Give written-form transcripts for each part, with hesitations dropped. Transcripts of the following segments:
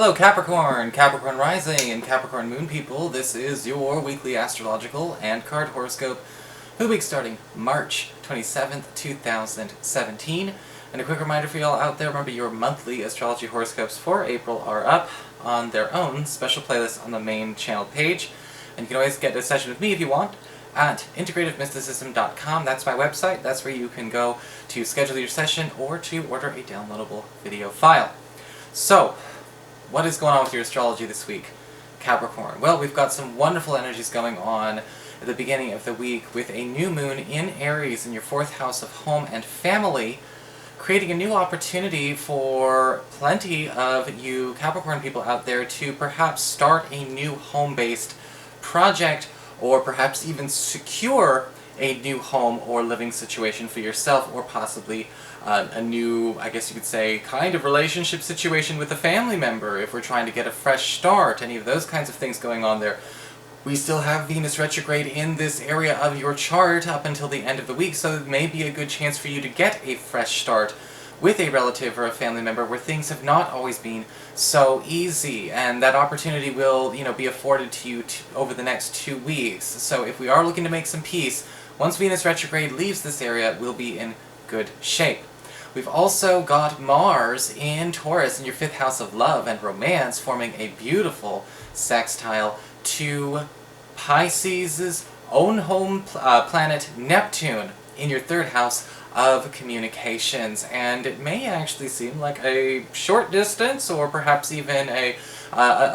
Hello Capricorn, Capricorn Rising, and Capricorn Moon people. This is your weekly astrological and card horoscope for the week starting March 27th, 2017. And a quick reminder for y'all out there, remember your monthly astrology horoscopes for April are up on their own special playlist on the main channel page. And you can always get a session with me if you want at integrativemysticism.com. That's my website. That's where you can go to schedule your session or to order a downloadable video file. So, what is going on with your astrology this week, Capricorn? Well, we've got some wonderful energies going on at the beginning of the week with a new moon in Aries in your 4th house of home and family, creating a new opportunity for plenty of you Capricorn people out there to perhaps start a new home-based project or perhaps even secure a new home or living situation for yourself, or possibly a new, I guess you could say, kind of relationship situation with a family member if we're trying to get a fresh start, any of those kinds of things going on there. We still have Venus retrograde in this area of your chart up until the end of the week, so it may be a good chance for you to get a fresh start with a relative or a family member where things have not always been so easy, and that opportunity will, be afforded to you over the next 2 weeks. So if we are looking to make some peace, once Venus retrograde leaves this area, we'll be in good shape. We've also got Mars in Taurus in your 5th house of love and romance, forming a beautiful sextile to Pisces' own home planet Neptune in your 3rd house of communications. And it may actually seem like a short distance, or perhaps even a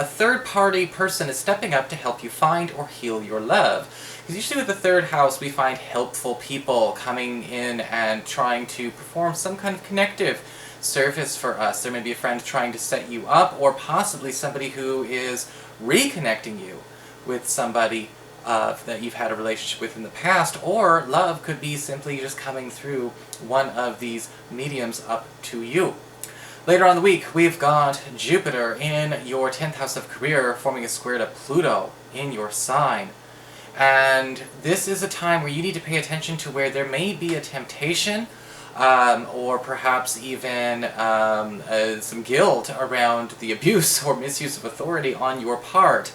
third-party person is stepping up to help you find or heal your love. Because usually with the 3rd house, we find helpful people coming in and trying to perform some kind of connective service for us. There may be a friend trying to set you up, or possibly somebody who is reconnecting you with somebody that you've had a relationship with in the past, or love could be simply just coming through one of these mediums up to you. Later on in the week, we've got Jupiter in your 10th house of career, forming a square to Pluto in your sign. And this is a time where you need to pay attention to where there may be a temptation, or perhaps even some guilt around the abuse or misuse of authority on your part.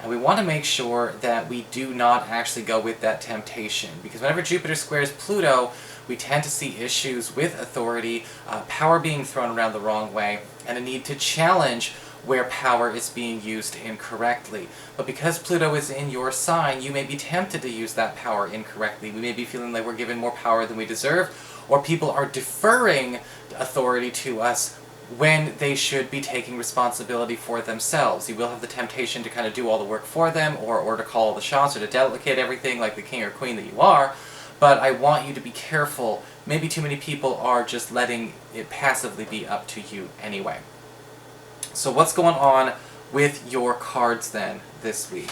And we want to make sure that we do not actually go with that temptation, because whenever Jupiter squares Pluto, we tend to see issues with authority, power being thrown around the wrong way, and a need to challenge where power is being used incorrectly. But because Pluto is in your sign, you may be tempted to use that power incorrectly. We may be feeling like we're given more power than we deserve, or people are deferring authority to us when they should be taking responsibility for themselves. You will have the temptation to kind of do all the work for them, or to call all the shots, or to delegate everything like the king or queen that you are. But I want you to be careful. Maybe too many people are just letting it passively be up to you anyway. So what's going on with your cards then this week?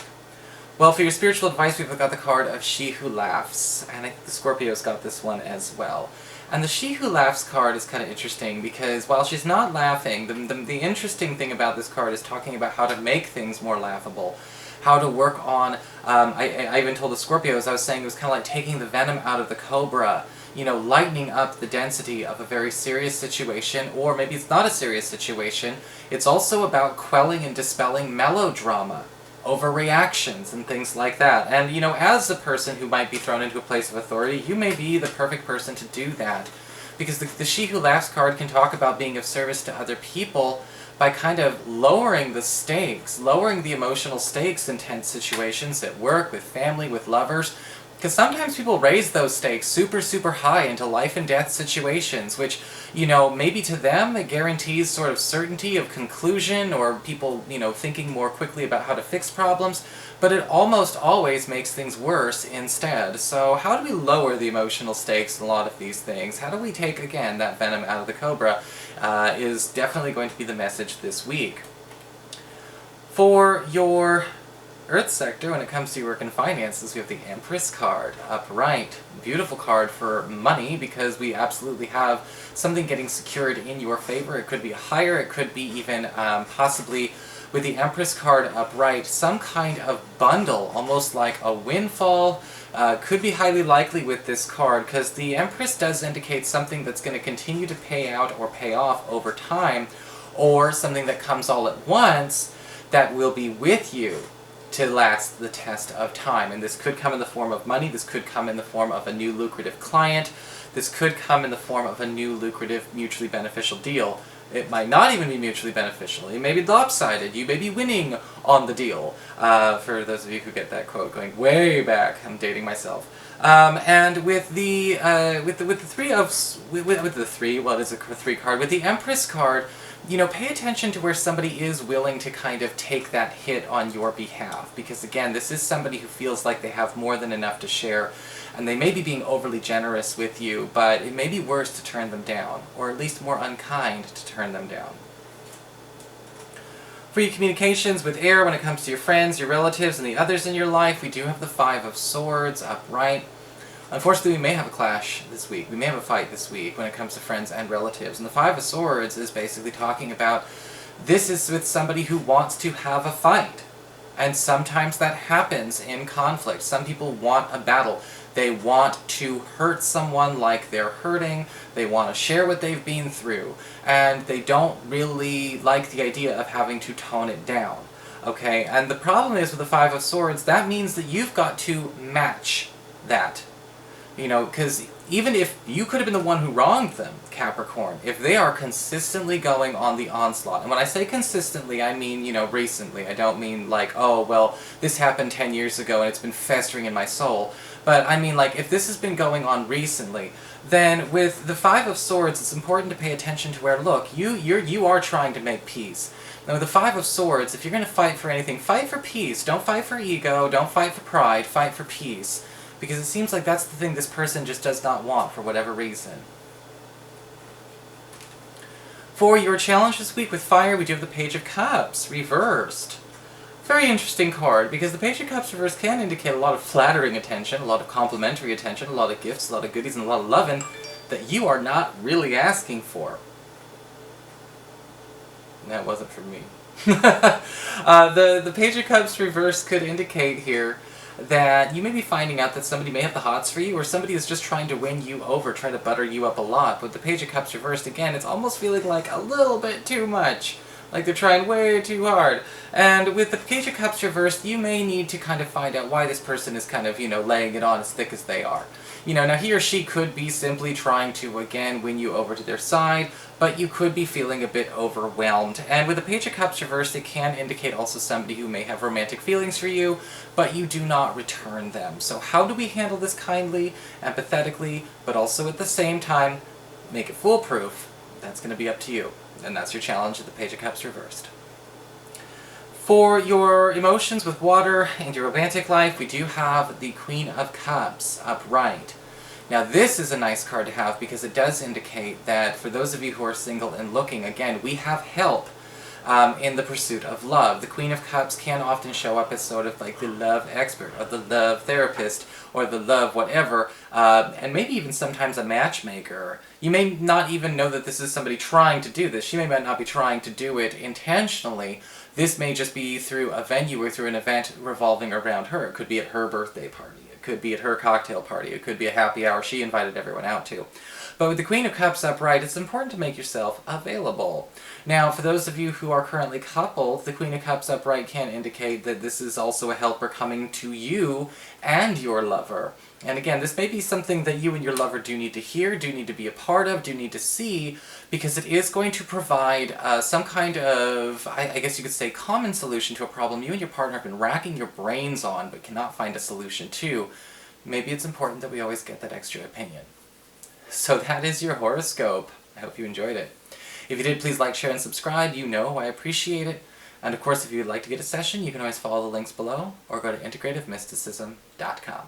Well, for your spiritual advice, we've got the card of She Who Laughs, and I think the Scorpio's got this one as well. And the She Who Laughs card is kind of interesting, because while she's not laughing, the interesting thing about this card is talking about how to make things more laughable, how to work on, I even told the Scorpios, I was saying it was kind of like taking the venom out of the cobra, lightening up the density of a very serious situation, or maybe it's not a serious situation. It's also about quelling and dispelling melodrama, overreactions, and things like that. And, as a person who might be thrown into a place of authority, you may be the perfect person to do that. Because the She Who Laughs card can talk about being of service to other people by kind of lowering the stakes, lowering the emotional stakes in tense situations at work, with family, with lovers. Because sometimes people raise those stakes super, super high into life and death situations, which, maybe to them it guarantees sort of certainty of conclusion, or people, thinking more quickly about how to fix problems, but it almost always makes things worse instead. So how do we lower the emotional stakes in a lot of these things? How do we take, again, that venom out of the cobra is definitely going to be the message this week. For your Earth sector, when it comes to your work and finances, we have the Empress card upright. Beautiful card for money, because we absolutely have something getting secured in your favor. It could be a hire, it could be even possibly, with the Empress card upright, some kind of bundle, almost like a windfall. Could be highly likely with this card, because the Empress does indicate something that's going to continue to pay out or pay off over time, or something that comes all at once that will be with you to last the test of time. And this could come in the form of money, this could come in the form of a new lucrative client, this could come in the form of a new lucrative mutually beneficial deal. It might not even be mutually beneficial. It may be lopsided. You may be winning on the deal. For those of you who get that quote going way back, I'm dating myself. And with the three card, with the Empress card, you know, pay attention to where somebody is willing to kind of take that hit on your behalf. Because again, this is somebody who feels like they have more than enough to share, and they may be being overly generous with you, but it may be worse to turn them down, or at least more unkind to turn them down. For your communications with air, when it comes to your friends, your relatives, and the others in your life, we do have the Five of Swords upright. Unfortunately, we may have a clash this week. We may have a fight this week when it comes to friends and relatives. And the Five of Swords is basically talking about this is with somebody who wants to have a fight. And sometimes that happens in conflict. Some people want a battle. They want to hurt someone like they're hurting. They want to share what they've been through. And they don't really like the idea of having to tone it down. Okay? And the problem is with the Five of Swords, that means that you've got to match that. You know, because even if you could have been the one who wronged them, Capricorn, if they are consistently going on the onslaught, and when I say consistently, I mean, you know, recently. I don't mean like, oh, well, this happened 10 years ago and it's been festering in my soul. But I mean, like, if this has been going on recently, then with the Five of Swords, it's important to pay attention to where, look, you are trying to make peace. Now, with the Five of Swords, if you're going to fight for anything, fight for peace. Don't fight for ego, don't fight for pride, fight for peace. Because it seems like that's the thing this person just does not want for whatever reason. For your challenge this week with fire, we do have the Page of Cups, reversed. Very interesting card, because the Page of Cups reversed can indicate a lot of flattering attention, a lot of complimentary attention, a lot of gifts, a lot of goodies, and a lot of loving that you are not really asking for. And that wasn't for me. The Page of Cups reversed could indicate here that you may be finding out that somebody may have the hots for you, or somebody is just trying to win you over, trying to butter you up a lot. With the Page of Cups reversed, again, it's almost feeling like a little bit too much. Like they're trying way too hard. And with the Page of Cups reversed, you may need to kind of find out why this person is kind of, you know, laying it on as thick as they are. You know, now he or she could be simply trying to, again, win you over to their side, but you could be feeling a bit overwhelmed. And with the Page of Cups reversed, it can indicate also somebody who may have romantic feelings for you, but you do not return them. So how do we handle this kindly, empathetically, but also at the same time, make it foolproof? That's going to be up to you. And that's your challenge at the Page of Cups reversed. For your emotions with water and your romantic life, we do have the Queen of Cups upright. Now this is a nice card to have because it does indicate that for those of you who are single and looking, again, we have help in the pursuit of love. The Queen of Cups can often show up as sort of like the love expert, or the love therapist, or the love whatever, and maybe even sometimes a matchmaker. You may not even know that this is somebody trying to do this. She may not be trying to do it intentionally. This may just be through a venue or through an event revolving around her. It could be at her birthday party. It could be at her cocktail party. It could be a happy hour she invited everyone out to. But with the Queen of Cups upright, it's important to make yourself available. Now, for those of you who are currently coupled, the Queen of Cups upright can indicate that this is also a helper coming to you and your lover. And again, this may be something that you and your lover do need to hear, do need to be a part of, do need to see, because it is going to provide some kind of, I guess you could say, common solution to a problem you and your partner have been racking your brains on but cannot find a solution to. Maybe it's important that we always get that extra opinion. So that is your horoscope. I hope you enjoyed it. If you did, please like, share, and subscribe. You know I appreciate it. And of course, if you'd like to get a session, you can always follow the links below or go to integrativemysticism.com.